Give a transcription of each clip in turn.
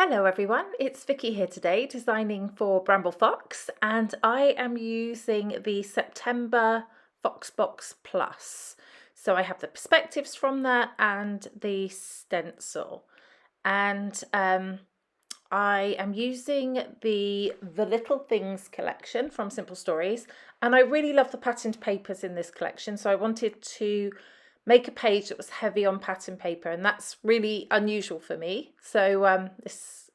Hello everyone, it's Vicki here today designing for Bramble Fox, and I am using the September Foxbox Plus. So I have the perspectives from that and the stencil, and I am using the Little Things collection from Simple Stories, and I really love the patterned papers in this collection, so I wanted to make a page that was heavy on pattern paper, and that's really unusual for me. So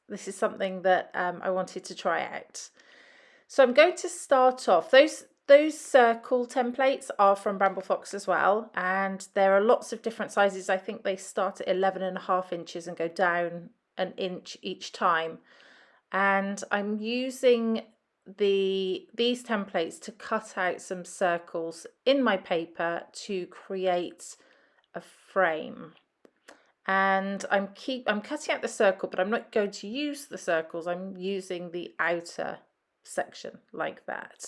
this is something that I wanted to try out. So I'm going to start off. Those circle templates are from Bramble Fox as well, and there are lots of different sizes. I think they start at 11.5 inches and go down an inch each time. And I'm using these templates to cut out some circles in my paper to create a frame. And I'm cutting out the circle, but I'm not going to use the circles. I'm using the outer section like that.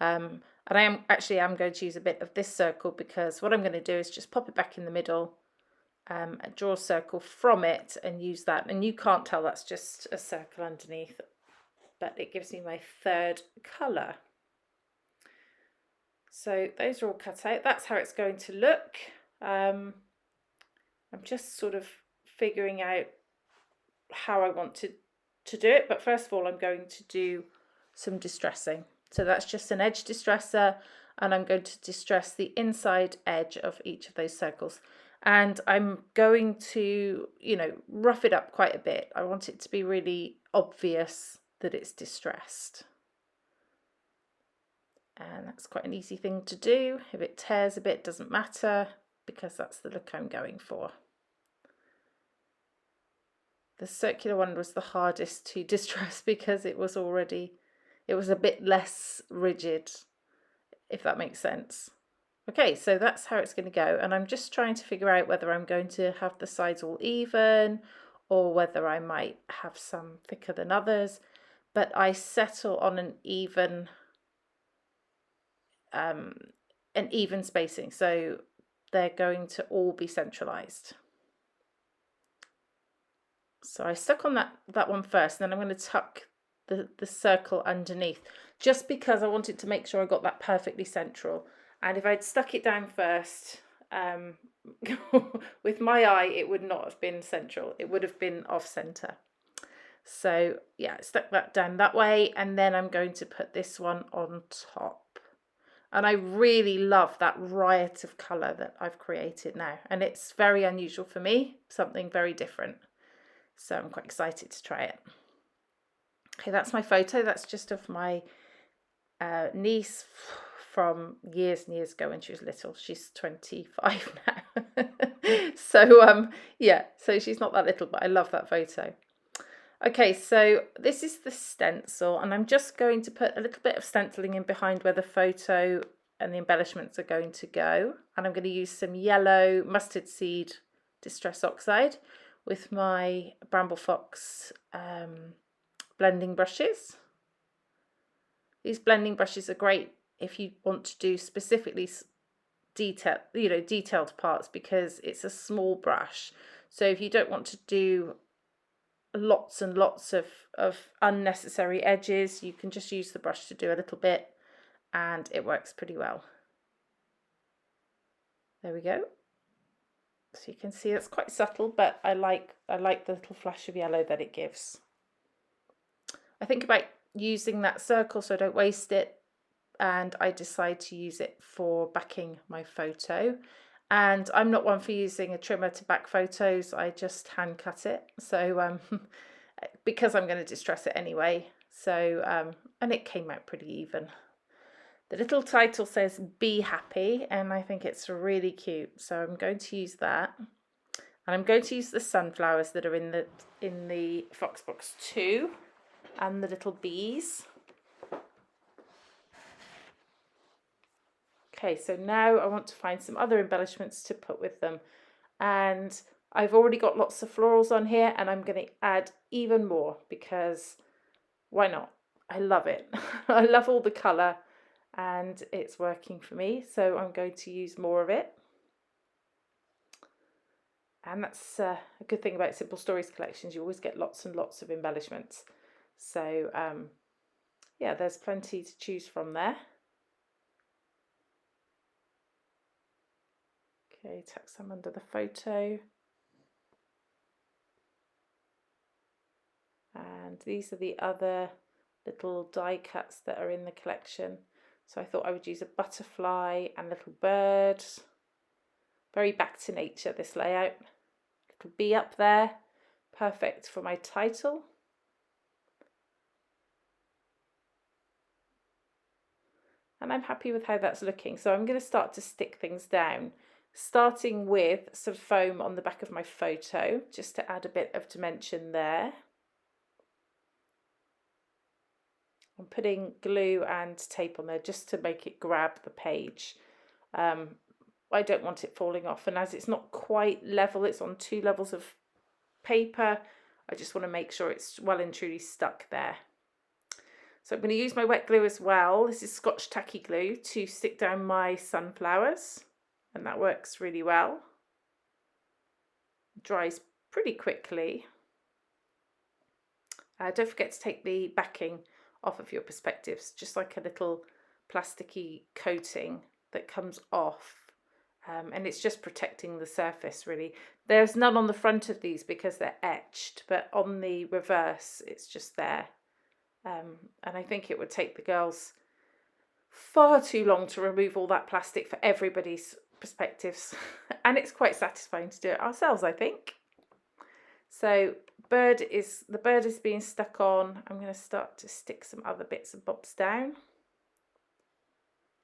And I am going to use a bit of this circle, because what I'm going to do is just pop it back in the middle, draw a circle from it and use that. And you can't tell that's just a circle underneath, but it gives me my third colour. So those are all cut out. That's how it's going to look. I'm just sort of figuring out how I want to do it, but first of all I'm going to do some distressing. So that's just an edge distresser, and I'm going to distress the inside edge of each of those circles, and I'm going to, rough it up quite a bit. I want it to be really obvious that it's distressed, and that's quite an easy thing to do. If it tears a bit, doesn't matter, because that's the look I'm going for. The circular one was the hardest to distress because it was a bit less rigid, if that makes sense. Okay, so that's how it's going to go, and I'm just trying to figure out whether I'm going to have the sides all even or whether I might have some thicker than others, but I settle on an even spacing, so they're going to all be centralized. So I stuck on that one first, and then I'm going to tuck the circle underneath, just because I wanted to make sure I got that perfectly central. And if I'd stuck it down first, with my eye, it would not have been central. It would have been off center. So yeah, I stuck that down that way, and then I'm going to put this one on top. And I really love that riot of colour that I've created now, and it's very unusual for me, something very different. So I'm quite excited to try it. Okay, that's my photo. That's just of my niece from years and years ago when she was little. She's 25 now. So yeah, so she's not that little, but I love that photo. Okay, so this is the stencil, and I'm just going to put a little bit of stenciling in behind where the photo and the embellishments are going to go. And I'm going to use some yellow mustard seed distress oxide with my Bramble Fox blending brushes. These blending brushes are great if you want to do specifically detailed parts, because it's a small brush. So if you don't want to do lots and lots of unnecessary edges, you can just use the brush to do a little bit, and it works pretty well. There we go. So you can see it's quite subtle, but I like the little flash of yellow that it gives. I think about using that circle so I don't waste it, and I decide to use it for backing my photo. And I'm not one for using a trimmer to back photos, I just hand cut it. So because I'm going to distress it anyway. So and it came out pretty even. The little title says "Be Happy," and I think it's really cute. So I'm going to use that, and I'm going to use the sunflowers that are in the Foxbox 2 and the little bees. Okay, so now I want to find some other embellishments to put with them, and I've already got lots of florals on here, and I'm going to add even more because why not? I love it. I love all the colour, and it's working for me, so I'm going to use more of it. And that's a good thing about Simple Stories collections. You always get lots and lots of embellishments. So yeah, there's plenty to choose from there. Okay, tuck some under the photo. And these are the other little die cuts that are in the collection. So I thought I would use a butterfly and little bird. Very back to nature, this layout. Little bee up there, perfect for my title. And I'm happy with how that's looking. So I'm going to start to stick things down, starting with some foam on the back of my photo, just to add a bit of dimension there. I'm putting glue and tape on there just to make it grab the page. I don't want it falling off, and as it's not quite level, it's on 2 levels of paper, I just want to make sure it's well and truly stuck there. So I'm going to use my wet glue as well. This is Scotch tacky glue to stick down my sunflowers, and that works really well. It dries pretty quickly. Don't forget to take the backing off of your perspectives, just like a little plasticky coating that comes off, and it's just protecting the surface really. There's none on the front of these because they're etched, but on the reverse it's just there. And I think it would take the girls far too long to remove all that plastic for everybody's perspectives and it's quite satisfying to do it ourselves, I think. So the bird is being stuck on. I'm going to start to stick some other bits and bobs down.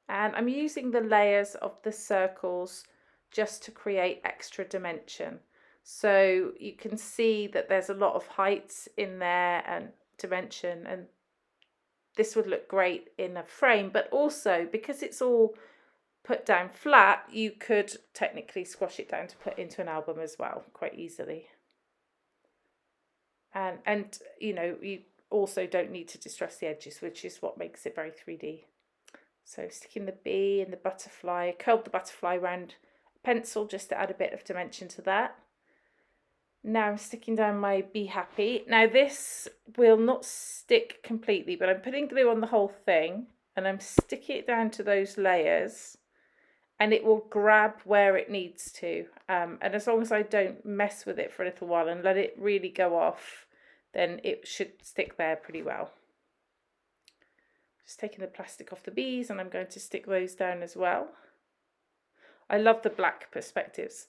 And I'm using the layers of the circles just to create extra dimension. So you can see that there's a lot of heights in there and dimension, and this would look great in a frame, but also because it's all put down flat, you could technically squash it down to put into an album as well quite easily. And you know, you also don't need to distress the edges, which is what makes it very 3D. So sticking the bee and the butterfly, I curled the butterfly around a pencil just to add a bit of dimension to that. Now I'm sticking down my Be Happy. Now this will not stick completely, but I'm putting glue on the whole thing and I'm sticking it down to those layers, and it will grab where it needs to. And as long as I don't mess with it for a little while and let it really go off, then it should stick there pretty well. Just taking the plastic off the bees, and I'm going to stick those down as well. I love the black perspectives.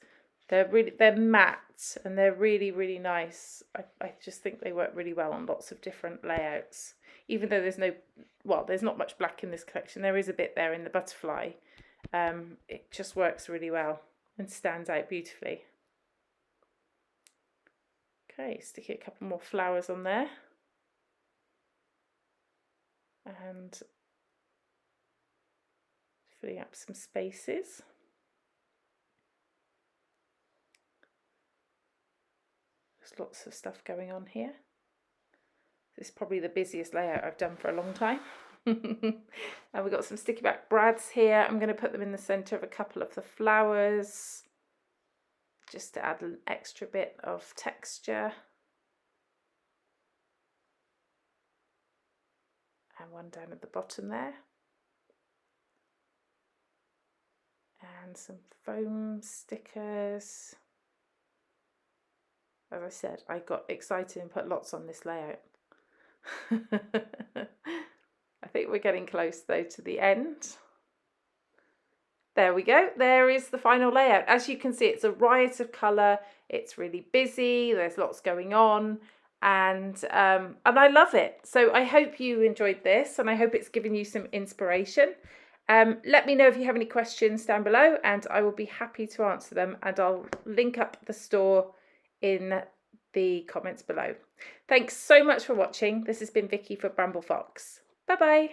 They're matte and they're really nice. I just think they work really well on lots of different layouts. Even though there's not much black in this collection, there is a bit there in the butterfly. It just works really well and stands out beautifully. Okay, sticking a couple more flowers on there. And filling up some spaces. There's lots of stuff going on here. This is probably the busiest layout I've done for a long time. And we've got some sticky back brads here. I'm going to put them in the centre of a couple of the flowers, just to add an extra bit of texture. And one down at the bottom there. And some foam stickers. As I said, I got excited and put lots on this layout. I think we're getting close though to the end. There we go. There is the final layout. As you can see, it's a riot of colour. It's really busy. There's lots going on. And I love it. So I hope you enjoyed this, and I hope it's given you some inspiration. Let me know if you have any questions down below, and I will be happy to answer them, and I'll link up the store in the comments below. Thanks so much for watching. This has been Vicky for Bramble Fox. Bye bye.